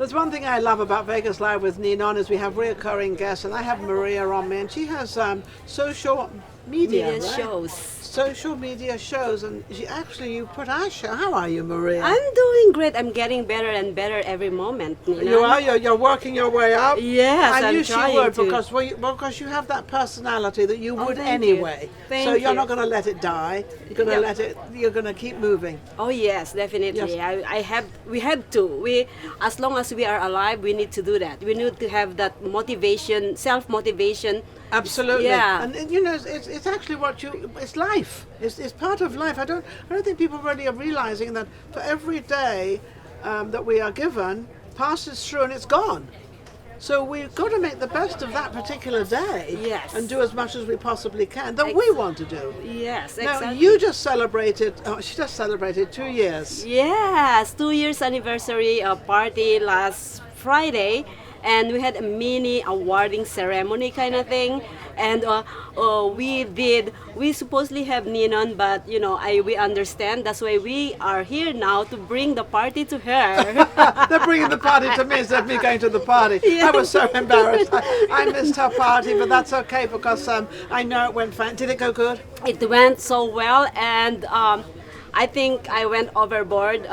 There's one thing I love about Vegas Live with Ninon is we have reoccurring guests, and I have Maria on me, and she has social media, right? shows. Social media shows, and you put our show. How are you, Maria? I'm doing great. I'm getting better and better every moment. You are. You're working your way up. Yes, I I'm knew she trying would to. because you have that personality that you would thank anyway. you. Thank So you're you. not going to let it die. You're going to You're going to keep moving. Oh yes, definitely. Yes. We have to. As long as we are alive, we need to do that. We need to have that motivation, self-motivation. Absolutely. Yeah. And it's actually it's life. It's part of life. I don't think people really are realizing that for every day that we are given passes through and it's gone. So we've got to make the best of that particular day. Yes. And do as much as we possibly can that we want to do. Yes, Now exactly. you just celebrated. She just celebrated 2 years. Yes, 2 years anniversary party last Friday, and we had a mini awarding ceremony kind of thing. And we supposedly have Ninon, but we understand. That's why we are here now to bring the party to her. They're bringing the party to me instead of me going to the party. Yeah. I was so embarrassed. I missed her party, but that's okay because I know it went fine. Did it go good? It went so well, and I think I went overboard.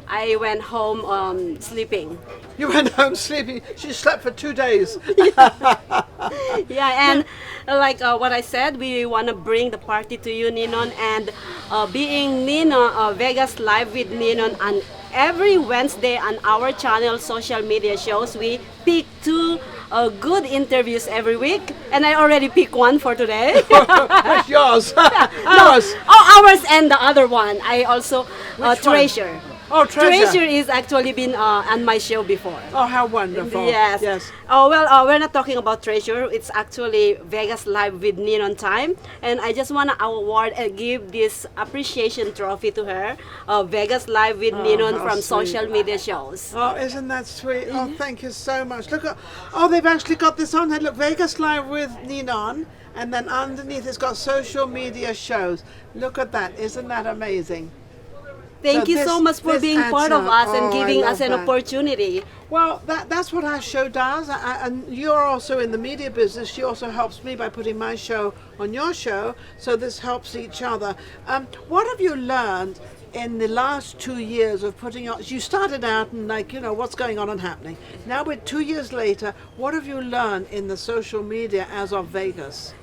I went home sleeping. You went home sleeping. She slept for 2 days. Yeah, and like what I said, we want to bring the party to you, Ninon, and being Ninon, Vegas Live with Ninon, and every Wednesday on our channel, social media shows, we pick two good interviews every week, and I already picked one for today. That's yours. No, Yours. ours and the other one. I also Which one? Treasure. Oh, Treasure. Treasure is actually been on my show before. Oh, how wonderful. Yes. Yes. Oh well, we're not talking about Treasure. It's actually Vegas Live with Ninon time, and I just want to award and give this appreciation trophy to her. Vegas Live with Ninon how from sweet. social media shows. Oh, isn't that sweet? Oh, thank you so much. Look at, they've actually got this on there. Look, Vegas Live with Ninon, and then underneath it's got social media shows. Look at that. Isn't that amazing? Thank So you so much for this being adds part of up. us and Oh, I giving love us an that. opportunity. Well, that's what our show does, and you're also in the media business. She also helps me by putting my show on your show, so this helps each other. What have you learned in the last 2 years of putting on? You started out and what's going on and happening. Now we're 2 years later. What have you learned in the social media as of Vegas?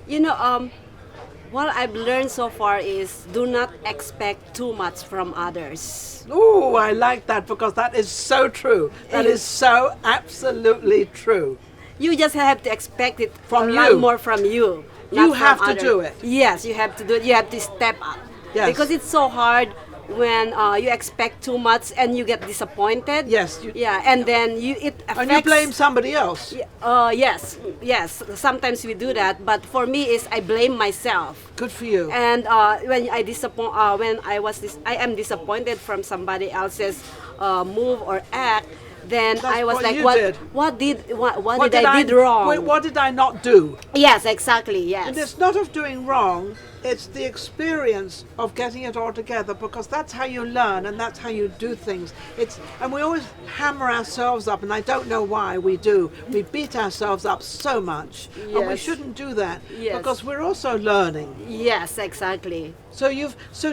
What I've learned so far is do not expect too much from others. Oh, I like that because that is so true. That is so absolutely true. You just have to expect it From a you. lot more from you. You not have from to others. do it. Yes, you have to do it. You have to step up. Yes. Because it's so hard when you expect too much and you get disappointed. Yes. Yeah, and then it affects. And you blame somebody else. Yes. Sometimes we do that, but for me, is I blame myself. Good for you. And when I am disappointed from somebody else's move or act, then That's I was what like, you what did. what did I did wrong? Wait, what did I not do? Yes, exactly. Yes. And it's not of doing wrong, it's the experience of getting it all together, because that's how you learn and that's how you do things. And we always hammer ourselves up, and I don't know why we do. We beat ourselves up so much, and we Yes. shouldn't do that Yes. because we're also learning. Yes, exactly. So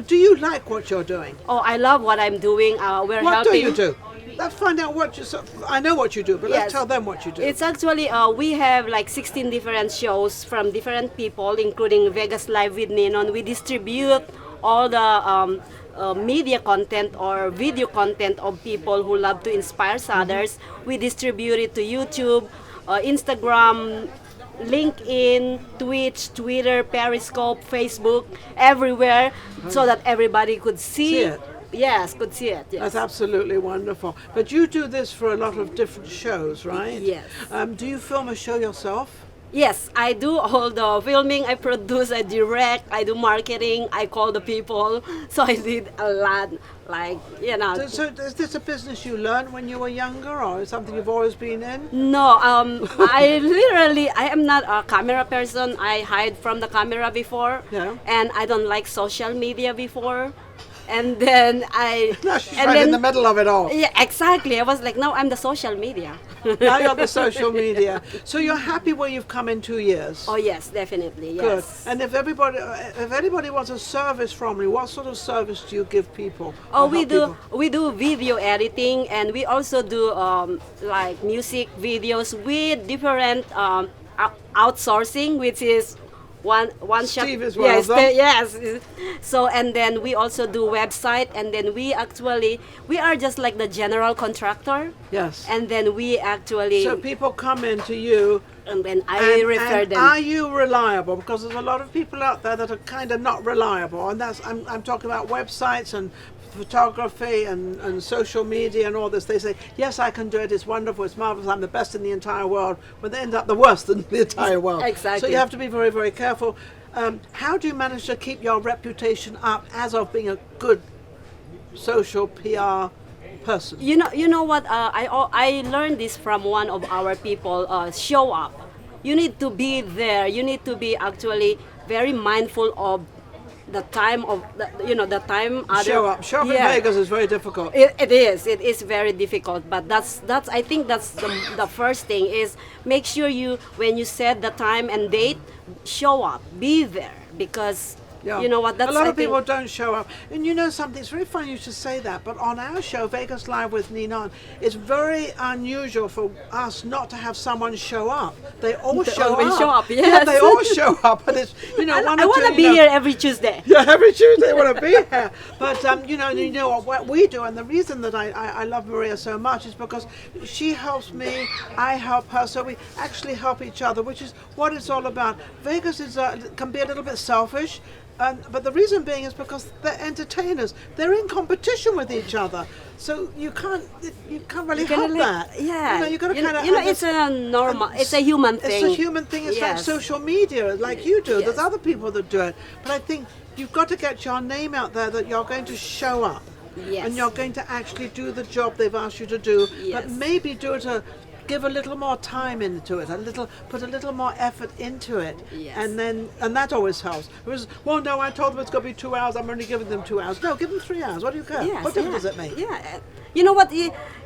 do you like what you're doing? Oh, I love what I'm doing. We're What do helping. you do? Let's find out what you. I know what you do, but Yes. let's tell them what you do. It's actually, we have like 16 different shows from different people, including Vegas Live with Ninon. We distribute all the media content or video content of people who love to inspire others. We distribute it to YouTube, Instagram, LinkedIn, Twitch, Twitter, Periscope, Facebook, everywhere, so that everybody could See it. Yes, could see it. Yes. That's absolutely wonderful. But you do this for a lot of different shows, right? Yes. Do you film a show yourself? Yes, I do all the filming, I produce, I direct, I do marketing, I call the people. So I did a lot, So is this a business you learned when you were younger, or something you've always been in? No, I am not a camera person. I hide from the camera before. Yeah. And I don't like social media before. And then I, Now she's and right in then the middle of it all. yeah, exactly. I was like, no, I'm the social media. Now you're the social media. So you're happy where you've come in 2 years? Oh yes, definitely. Good. Yes. And if anybody wants a service from you, what sort of service do you give people? Oh, or help people? we do video editing, and we also do like music videos with different outsourcing, which is one shot. Steve is one of them. Yes. So and then we also do website, and then we are just like the general contractor. Yes. And then we actually So people come in to you. and then I refer And them. are you reliable? Because there's a lot of people out there that are kind of not reliable, and I'm talking about websites and photography and social media and all this. They say, yes, I can do it. It's wonderful. It's marvelous. I'm the best in the entire world. But they end up the worst in the entire world. Exactly. So you have to be very, very careful. How do you manage to keep your reputation up as of being a good social PR person? You know what? I learned this from one of our people. Show up. You need to be there. You need to be actually very mindful of the time of the time. Show up. Show up in Vegas is very difficult. It is. It is very difficult. But that's I think that's the first thing is make sure when you set the time and date, show up. Be there because. Yeah. You know what? That's a lot I of people think, don't show up. And you know something, it's very funny you should say that, but on our show, Vegas Live with Ninon, it's very unusual for us not to have someone show up. They all show always up. show up, Yeah, yes. they all show up. And it's, one I or want two, to be here every Tuesday. Yeah, every Tuesday I want to be here. But you know what we do, and the reason that I love Maria so much is because she helps me, I help her, so we actually help each other, which is what it's all about. Vegas can be a little bit selfish. But the reason being is because they're entertainers. They're in competition with each other, so you can't really help that. Yeah, you got to kind of. it's a normal. It's a human thing. It's a human thing. It's like Yes. social media, like you do. Yes. There's other people that do it, but I think you've got to get your name out there that you're going to show up, Yes. and you're going to actually do the job they've asked you to do. But Yes. maybe do it give a little more time into it, put a little more effort into it, Yes. and that always helps. It was, well, no, I told them it's going to be 2 hours. I'm only giving them 2 hours. No, give them 3 hours. What do you care? Yes, What difference yeah. does it make? Yeah, you know what?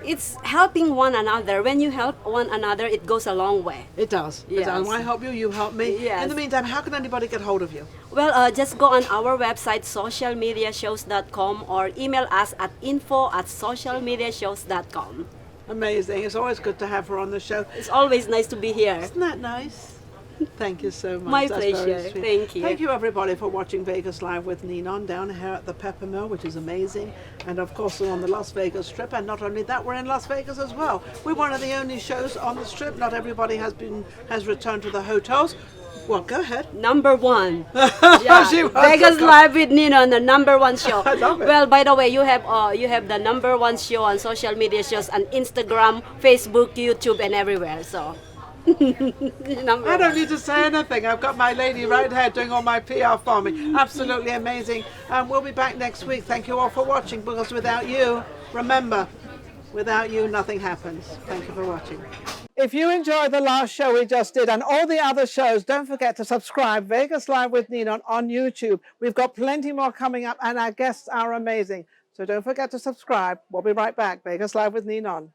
It's helping one another. When you help one another, it goes a long way. It does. It Yes. does. I help you. You help me. Yes. In the meantime, how can anybody get hold of you? Well, just go on our website, socialmediashows.com, or email us at info@socialmediashows.com. Amazing. It's always good to have her on the show. It's always nice to be here. Isn't that nice? Thank you so much. My That's very pleasure. sweet. Thank you. Thank you, everybody, for watching Vegas Live with Ninon down here at the Pepper Mill, which is amazing. And of course, we're on the Las Vegas Strip. And not only that, we're in Las Vegas as well. We're one of the only shows on the Strip. Not everybody has returned to the hotels. Well, go ahead. Number one. She wants Vegas to go. Live with Ninon, the number one show. I love it. Well, by the way, you have the number one show on social media shows on Instagram, Facebook, YouTube, and everywhere. So, number I don't one. need to say anything. I've got my lady right here doing all my PR for me. Absolutely amazing. We'll be back next week. Thank you all for watching, because without you, remember, without you, nothing happens. Thank you for watching. If you enjoyed the last show we just did and all the other shows, don't forget to subscribe Vegas Live with Ninon on YouTube. We've got plenty more coming up, and our guests are amazing. So don't forget to subscribe. We'll be right back. Vegas Live with Ninon.